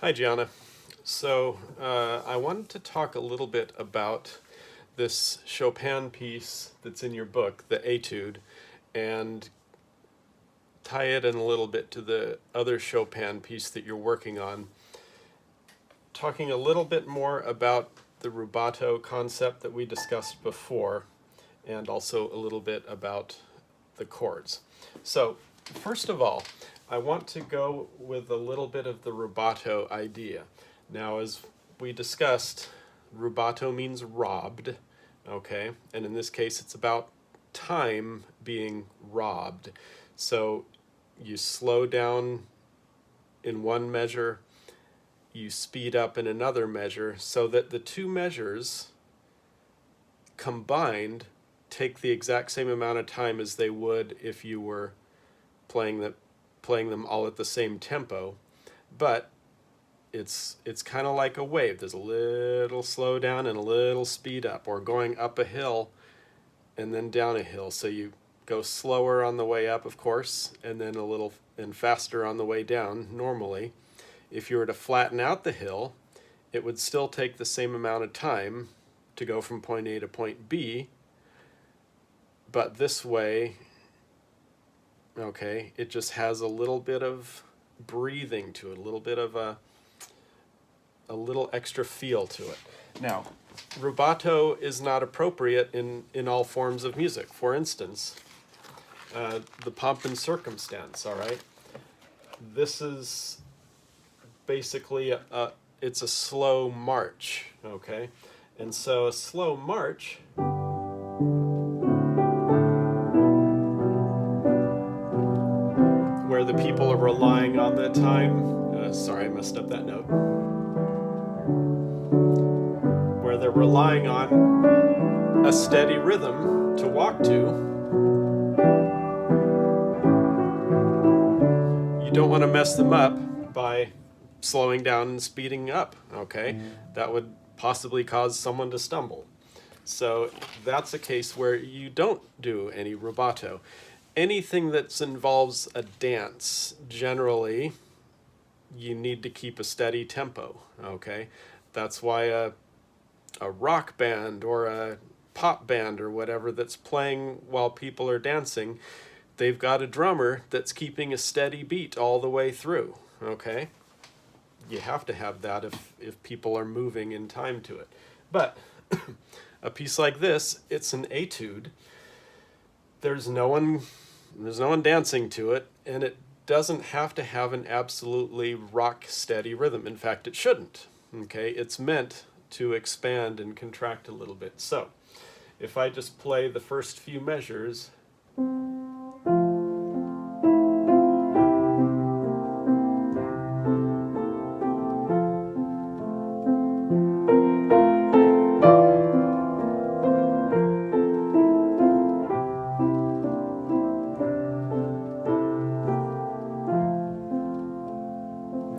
Hi, Gianna. So, I wanted to talk a little bit about this Chopin piece that's in your book, the Etude, and tie it in a little bit to the other Chopin piece that you're working on. Talking a little bit more about the rubato concept that we discussed before, and also a little bit about the chords. So, first of all, I want to go with a little bit of the rubato idea. Now, as we discussed, rubato means robbed, okay? And in this case, it's about time being robbed. So you slow down in one measure, you speed up in another measure, so that the two measures combined take the exact same amount of time as they would if you were playing them all at the same tempo. But it's kind of like a wave. There's a little slow down and a little speed up, or going up a hill and then down a hill. So you go slower on the way up, of course, and then a little and faster on the way down normally. If you were to flatten out the hill, it would still take the same amount of time to go from point A to point B, but this way, okay, it just has a little bit of breathing to it, a little bit of a little extra feel to it. Now, rubato is not appropriate in all forms of music. For instance, the pomp and circumstance, all right? This is basically, it's a slow march, okay? And so a slow march where the people are relying on the time, sorry, I messed up that note, where they're relying on a steady rhythm to walk to. You don't want to mess them up by slowing down and speeding up, okay? That would possibly cause someone to stumble. So that's a case where you don't do any rubato. Anything that involves a dance, generally, you need to keep a steady tempo, okay? That's why a rock band or a pop band or whatever that's playing while people are dancing, they've got a drummer that's keeping a steady beat all the way through, okay? You have to have that if people are moving in time to it. But a piece like this, it's an etude. There's no one dancing to it, and it doesn't have to have an absolutely rock steady rhythm. In fact, it shouldn't. Okay, it's meant to expand and contract a little bit. So, if I just play the first few measures,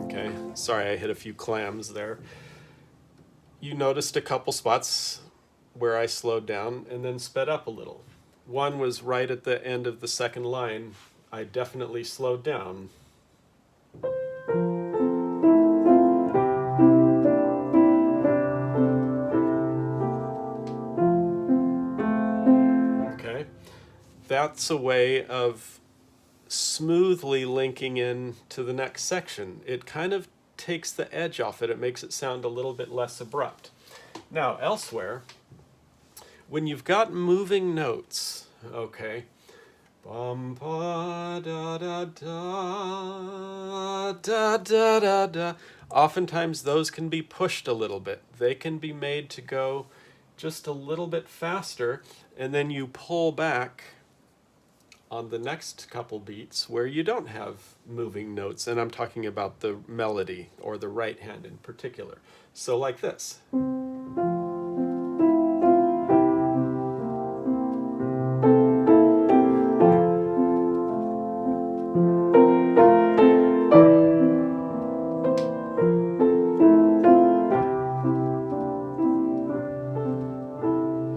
okay, sorry I hit a few clams there. You noticed a couple spots where I slowed down and then sped up a little. One was right at the end of the second line. I definitely slowed down. Okay, that's a way of smoothly linking in to the next section. It kind of takes the edge off it. It makes it sound a little bit less abrupt. Now, elsewhere, when you've got moving notes, okay, bum pa da da da da da da da, oftentimes those can be pushed a little bit. They can be made to go just a little bit faster, and then you pull back on the next couple beats where you don't have moving notes, and I'm talking about the melody or the right hand in particular. So like this.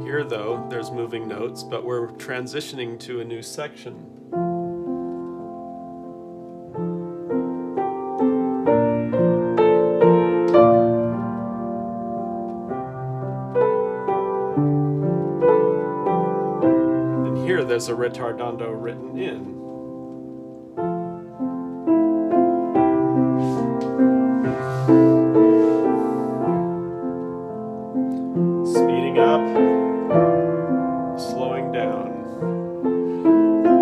Here though, there's moving notes, but we're transitioning to a new section. there's a ritardando written in. Speeding up, slowing down.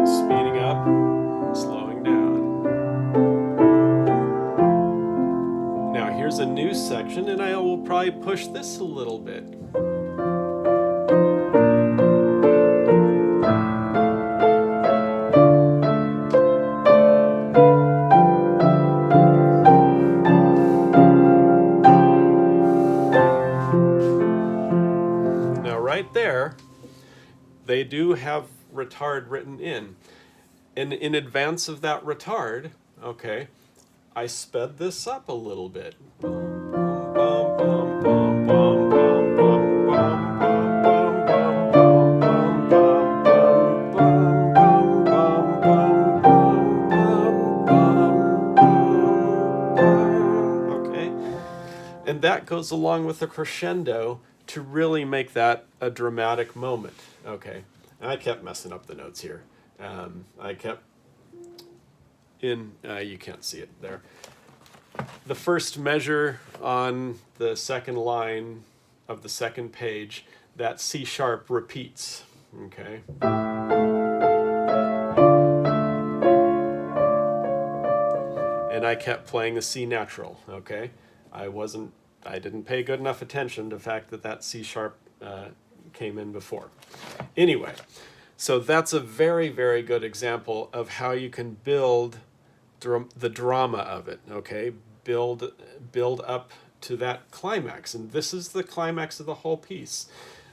Speeding up, slowing down. Now here's a new section, and I will probably push this a little bit. Now right there, they do have retard written in. And in advance of that retard, okay, I sped this up a little bit. Okay, and that goes along with the crescendo to really make that a dramatic moment. Okay, and I kept messing up the notes here. I kept in, you can't see it there. The first measure on the second line of the second page, that C sharp repeats, okay? And I kept playing the C natural, okay? I didn't pay good enough attention to the fact that that C sharp came in before. Anyway, so that's a very, very good example of how you can build the drama of it, okay? Build up to that climax. And this is the climax of the whole piece.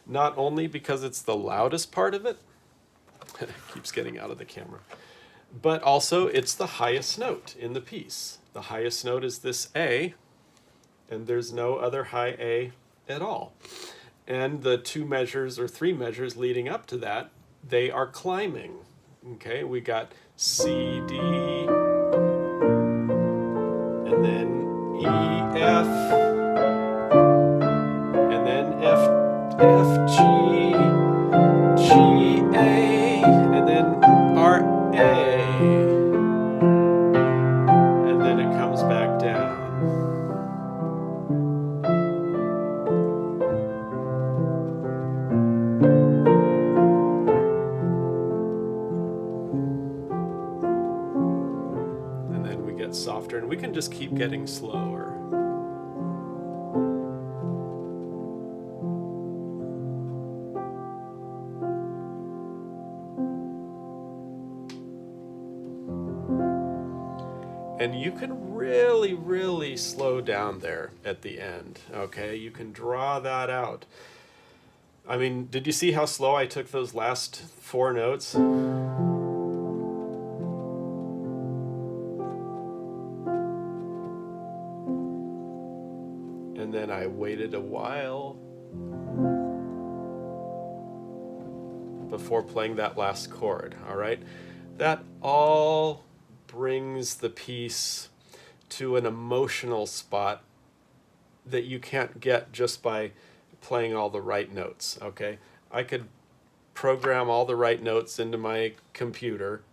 Not only because it's the loudest part of it, keeps getting out of the camera, but also it's the highest note in the piece. The highest note is this A, and there's no other high A at all. And the two measures or three measures leading up to that, they are climbing. Okay, we got C, D, and then E, F, and then F, G, G, A, and then R, A, and then it comes back down. And then we get softer, and we can just keep getting slower. And you can really, really slow down there at the end, okay? You can draw that out. I mean, did you see how slow I took those last four notes? And then I waited a while before playing that last chord, all right? That all brings the piece to an emotional spot that you can't get just by playing all the right notes, okay? I could program all the right notes into my computer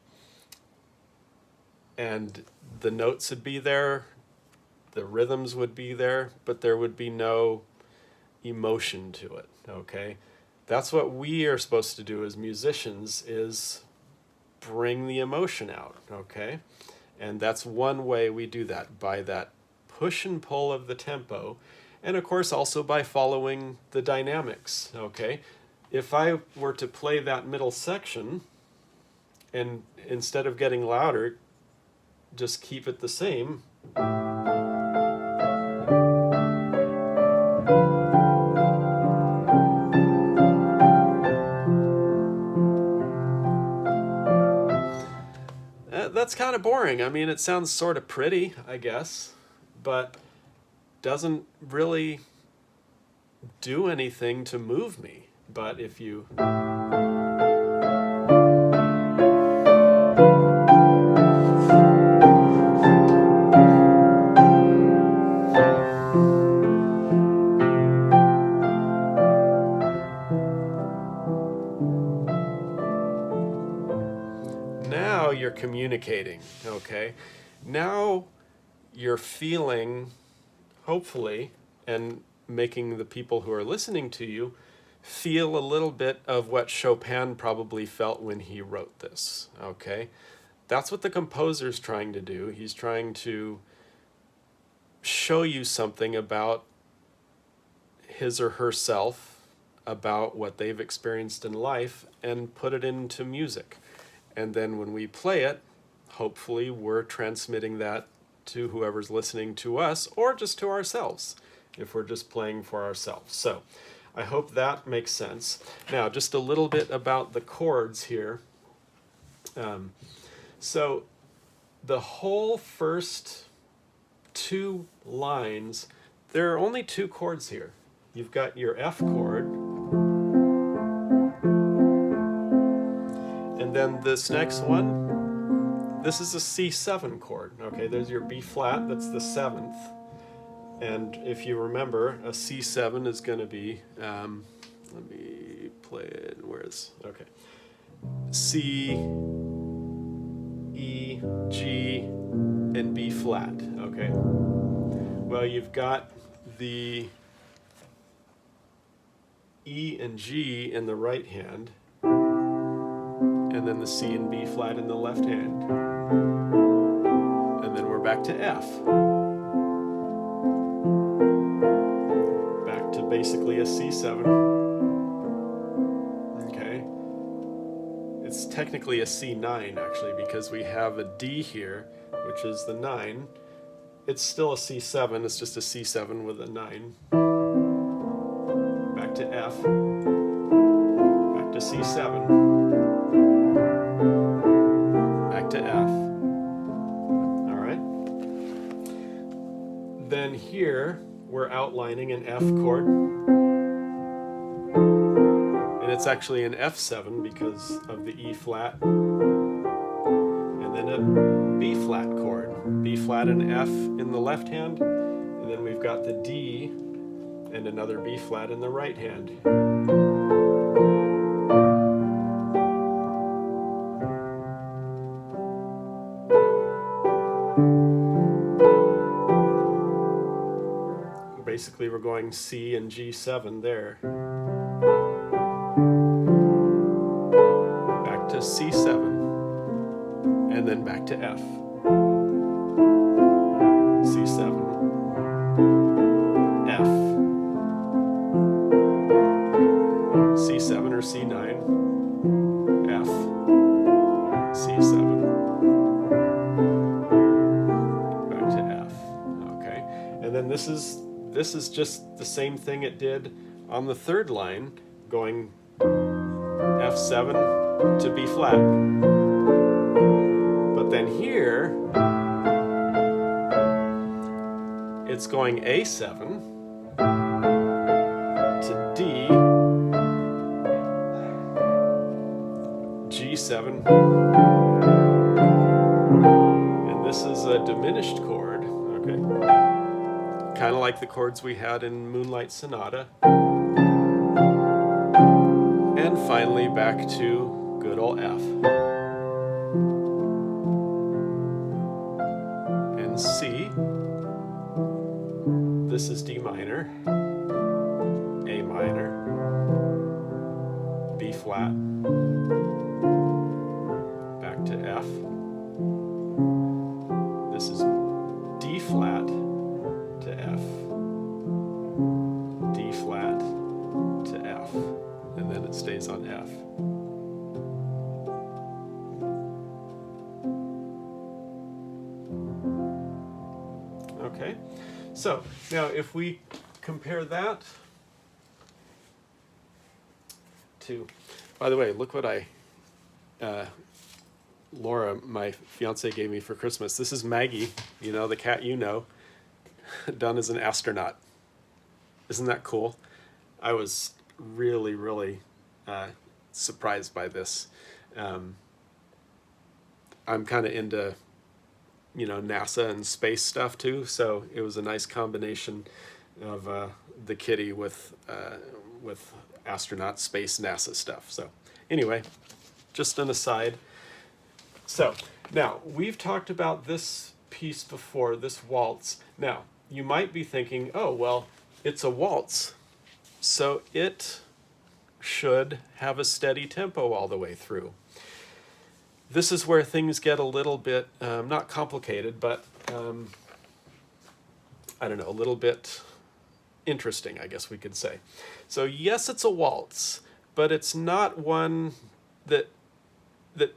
and the notes would be there, the rhythms would be there, but there would be no emotion to it, okay? That's what we are supposed to do as musicians, is bring the emotion out, okay? And that's one way we do that, by that push and pull of the tempo, and of course also by following the dynamics, okay? If I were to play that middle section, and instead of getting louder, just keep it the same, that's kind of boring. I mean, it sounds sort of pretty, I guess, but doesn't really do anything to move me. But if you... communicating, okay? Now you're feeling, hopefully, and making the people who are listening to you feel a little bit of what Chopin probably felt when he wrote this, okay? That's what the composer's trying to do. He's trying to show you something about his or herself, about what they've experienced in life, and put it into music. And then when we play it, hopefully we're transmitting that to whoever's listening to us, or just to ourselves, if we're just playing for ourselves. So I hope that makes sense. Now, just a little bit about the chords here. So the whole first 2 lines, there are only 2 chords here. You've got your F chord, and then this next one, this is a C7 chord. Okay, there's your B flat, that's the 7th. And if you remember, a C7 is going to be, let me play it, okay. C, E, G, and B flat, okay? Well, you've got the E and G in the right hand, and then the C and B flat in the left hand. And then we're back to F. Back to basically a C7. Okay. It's technically a C9 actually, because we have a D here, which is the 9. It's still a C7, it's just a C7 with a 9. Back to F. Back to C7. Back to F. Alright. Then here, we're outlining an F chord. And it's actually an F7 because of the E flat. And then a B flat chord. B flat and F in the left hand. And then we've got the D and another B flat in the right hand. Basically, we're going C and G7 there. Back to C7. And then back to F. C7. F. C7 or C9. F. C7. Back to F. Okay. And then this is just the same thing it did on the 3rd line, going F7 to B flat. But then here, it's going A7 to D, G7, and this is a diminished chord, okay? Kind of like the chords we had in Moonlight Sonata. And finally back to good old F. And C. This is D minor, A minor, B flat, back to F. This is D flat to F, D flat to F, and then it stays on F. Okay, so now if we compare that to, by the way, look what Laura, my fiance, gave me for Christmas. This is Maggie, you know, the cat you know, done as an astronaut. Isn't that cool? I was really, really surprised by this. I'm kind of into, you know, NASA and space stuff too, so it was a nice combination of the kitty with astronaut, space, NASA stuff. So anyway, just an aside. So Now, we've talked about this piece before, this waltz. Now, you might be thinking, oh, well, it's a waltz, so it should have a steady tempo all the way through. This is where things get a little bit, not complicated, but I don't know, a little bit interesting, I guess we could say. So yes, it's a waltz, but it's not one that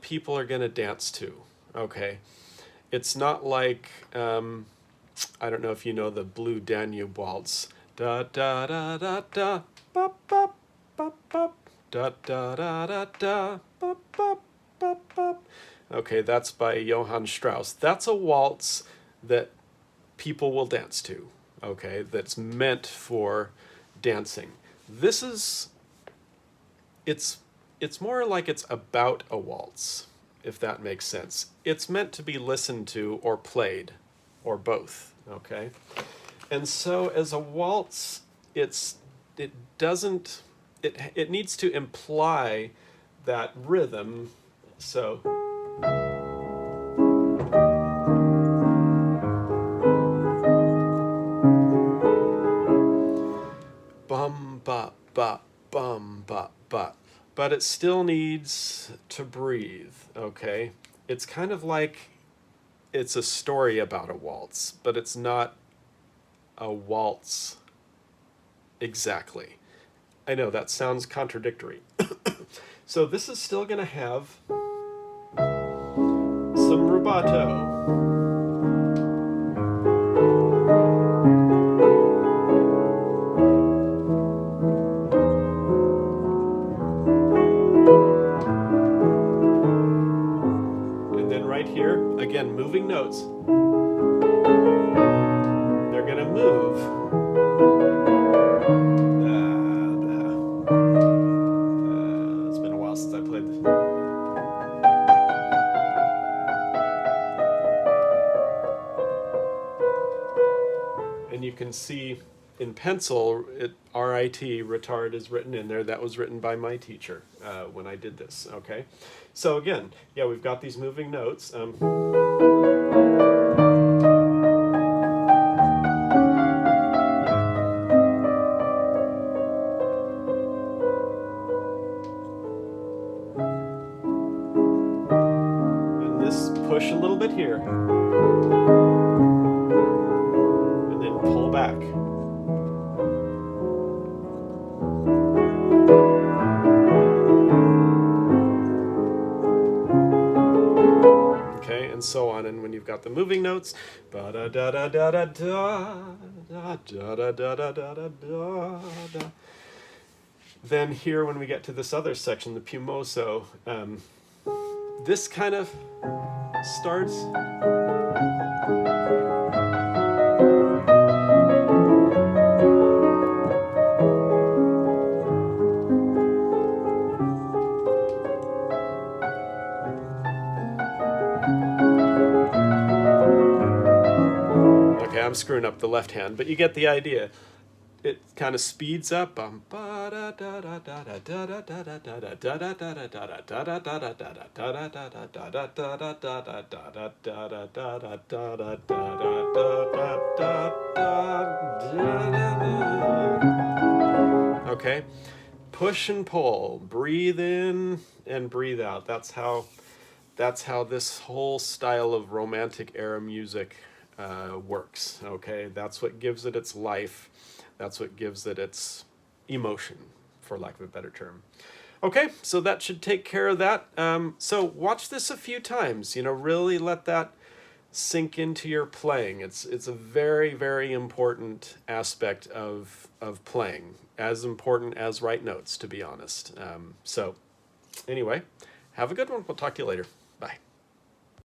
people are going to dance to, okay? It's not like, I don't know if you know the Blue Danube Waltz. Da da da da da, bop bop bop bop, da da da da da, bop bop bop bop. Okay, that's by Johann Strauss. That's a waltz that people will dance to, okay? That's meant for dancing. This is, it's more like it's about a waltz, if that makes sense. It's meant to be listened to or played, or both, okay? And so as a waltz, it needs to imply that rhythm. So bum ba ba bum ba ba, but it still needs to breathe, okay? It's kind of like it's a story about a waltz, but it's not a waltz exactly. I know that sounds contradictory. So this is still going to have some rubato. And then right here, again, moving notes. They're going to move. It's been a while since I played this. And you can see in pencil, RIT, retard, is written in there. That was written by my teacher when I did this, okay? So again, yeah, we've got these moving notes. And this push a little bit here. And then pull back. Okay, and so on. And when you've got the moving notes, ba da da da da da da da da da da da da da da. Then here, when we get to this other section, the Pumoso, this kind of starts. Okay, I'm screwing up the left hand, but you get the idea. It kind of speeds up. Okay, push and pull, breathe in and breathe out. That's how this whole style of romantic era music works. Okay, that's what gives it its life. That's what gives it its emotion, for lack of a better term. Okay, so that should take care of that. So watch this a few times. Really let that sink into your playing. It's a very, very important aspect of playing, as important as right notes, to be honest. So anyway, have a good one. We'll talk to you later.